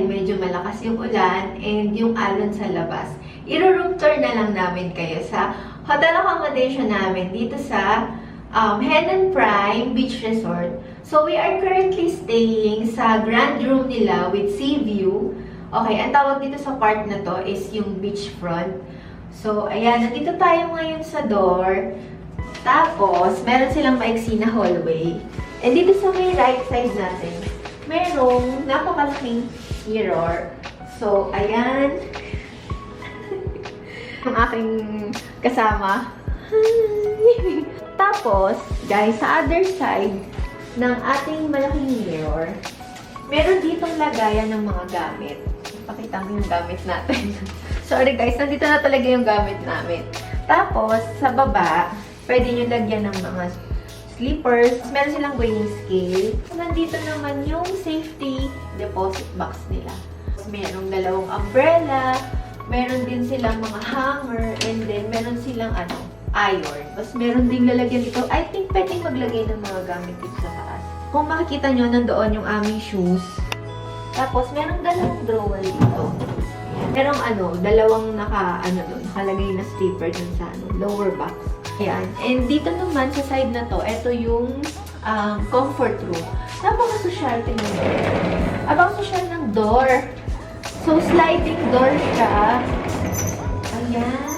medyo malakas yung ulan and yung alon sa labas, i-room tour na lang namin kayo sa hotel accommodation namin dito sa Henan Prime Beach Resort. So, we are currently staying sa grand room nila with sea view. Okay, ang tawag dito sa part na to is yung beachfront. So, ayan, nandito tayo ngayon sa door. Tapos, meron silang maiksi na hallway. And dito sa may right side natin, merong napakalaking mirror. So, ayan. Ang aking kasama. Hi! Tapos, guys, sa other side ng ating malaking mirror, meron ditong lagayan ng mga gamit. Pakita mo yung gamit natin. Sorry guys, nandito na talaga yung gamit namin. Tapos, sa baba, pwede nyo lagyan ng mga slippers. Meron silang weighing scale. Nandito naman yung safety deposit box nila. Merong dalawang umbrella. Meron din silang mga hanger. And then, meron silang iron. Tapos, meron din lalagyan dito. I think pwedeng maglagay ng mga gamit dito sa taas. Kung makikita nyo, nandoon yung aming shoes. Tapos, merong dalawang drawer dito. Merong dalawang nakalagay na slipper dun sa lower box. Ayan. And dito naman, sa side na to, ito yung comfort room. Napaka-social, tingnan mo. Napaka-social ng door. So, sliding door siya. Ayan.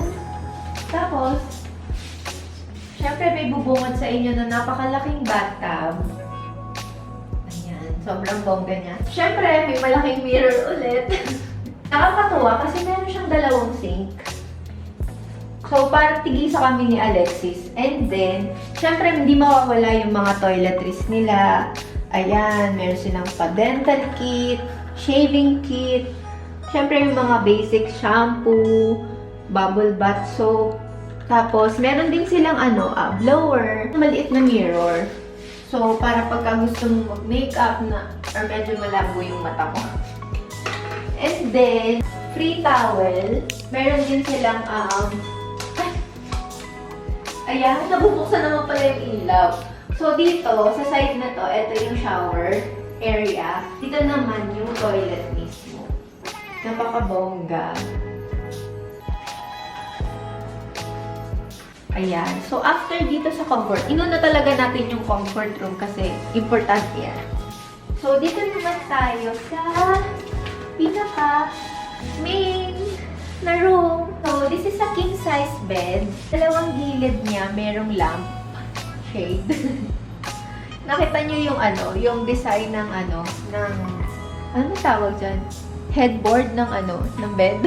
Tapos, syempre, may bubungad sa inyo na napakalaking bathtub. Ayan. Sobrang bongga niya. Syempre, may malaking mirror ulit. Nakakatuwa kasi meron siyang dalawang sink. So, parang tigisa kami ni Alexis. And then, syempre, hindi mawawala yung mga toiletries nila. Ayan, meron silang pa-dental kit, shaving kit, syempre, yung mga basic shampoo, bubble bath soap. Tapos, meron din silang blower, maliit na mirror. So, para pagka gusto mong mag-makeup na, or medyo malabo yung mata mo. And then, free towel. Meron din silang, ayan, nabubuksan naman pala yung ilaw. So, dito, sa side na to, ito yung shower area. Dito naman yung toilet mismo. Napakabongga. Ayan. So, after dito sa comfort, inuna talaga natin yung comfort room kasi importante yan. So, dito naman tayo sa pinaka-main na room. So, this is a king-size bed. Dalawang gilid niya, merong lamp shade. Nakita niyo yung yung design ng ano tawag dyan? Headboard ng bed.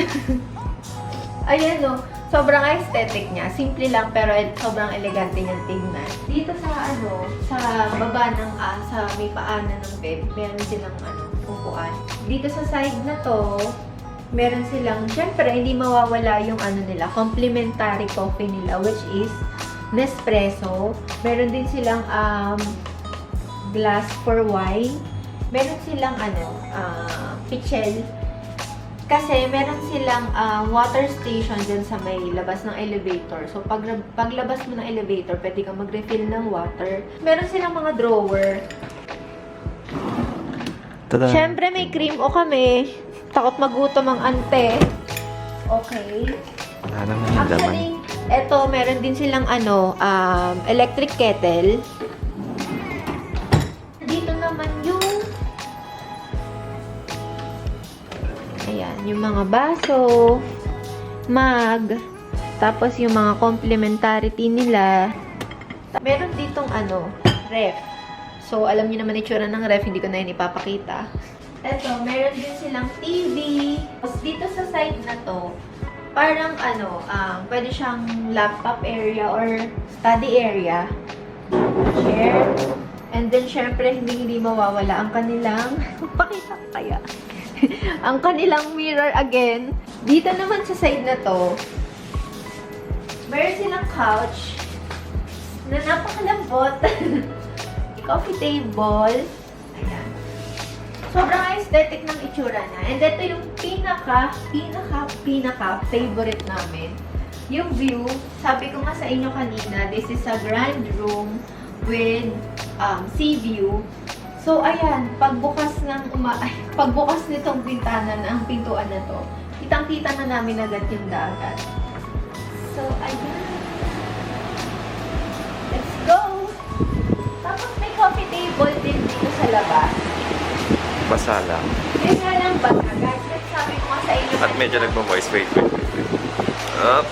Ayan sobrang aesthetic niya. Simple lang pero sobrang elegante niyang tingnan. Dito sa baba ng sa may paanan ng bed, meron silang upuan. Dito sa side na to, meron silang, syempre, hindi mawawala yung nila, complimentary coffee nila, which is Nespresso. Meron din silang glass for wine. Meron silang pichel. Kasi meron silang water station dyan sa may labas ng elevator. So, paglabas mo ng elevator, pwede kang mag-refill ng water. Meron silang mga drawer. Tada. Siyempre, may cream o kami. Takot magutom ang ante. Okay. Wala naman yung laman. Actually, eto, meron din silang electric kettle. Dito naman yung ayan, yung mga baso, mug, tapos yung mga complementarity nila. Meron ditong ref. So, alam niyo naman itsura ng ref, hindi ko na yun ipapakita. Eto, meron din silang TV. Tapos dito sa side na to, parang pwede siyang laptop area or study area. Chair. And then, syempre, hindi mawawala ang kanilang, pakita ko kaya. Ang kanilang mirror again. Dito naman sa side na to, meron silang couch na napakalambot. Coffee table. Ayan. Sobrang aesthetic ng itsura niya. And ito yung pinaka favorite namin. Yung view, sabi ko nga sa inyo kanina, this is a grand room with sea view. So, ayan, pagbukas nitong bintana ng pintuan na to, kitang-kita na namin agad yung dagat. So, ayan. Let's go! Tapos may coffee table din dito sa labas. Basa lang. Yun nga lang ba, guys? Like sabi ko nga sa inyo. At medyo nagmamoist. Wait. Up.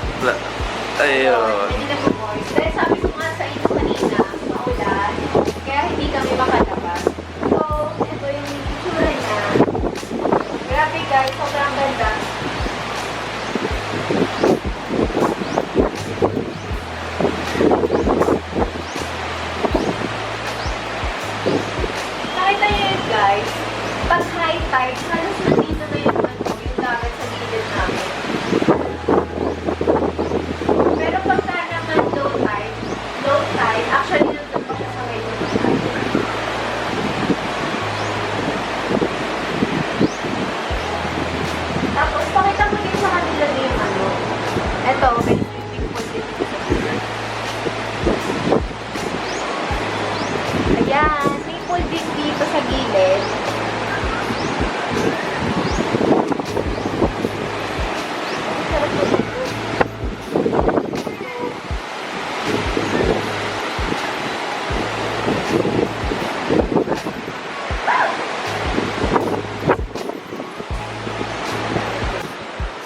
Ayun. Hindi nag-voice. Dahil sabi ko nga sa inyo kanina, maulan, kaya hindi kami makalabas. So, ito yung itsura niya. Grabe guys, sobrang ganda. Nakita niyo yun guys, pag high tide, halos nandito na yung dagat sa gilid namin. Pero pagka naman low tide, actually nandun pa siya sa medyo tide. Tapos, pakita ko din sa kanila din yung eto, may swimming pool din dito sa gilid. Ayan, may pool din dito sa gilid. Sarap po dito.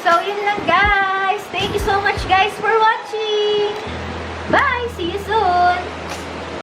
So, yun lang guys. Thank you so much guys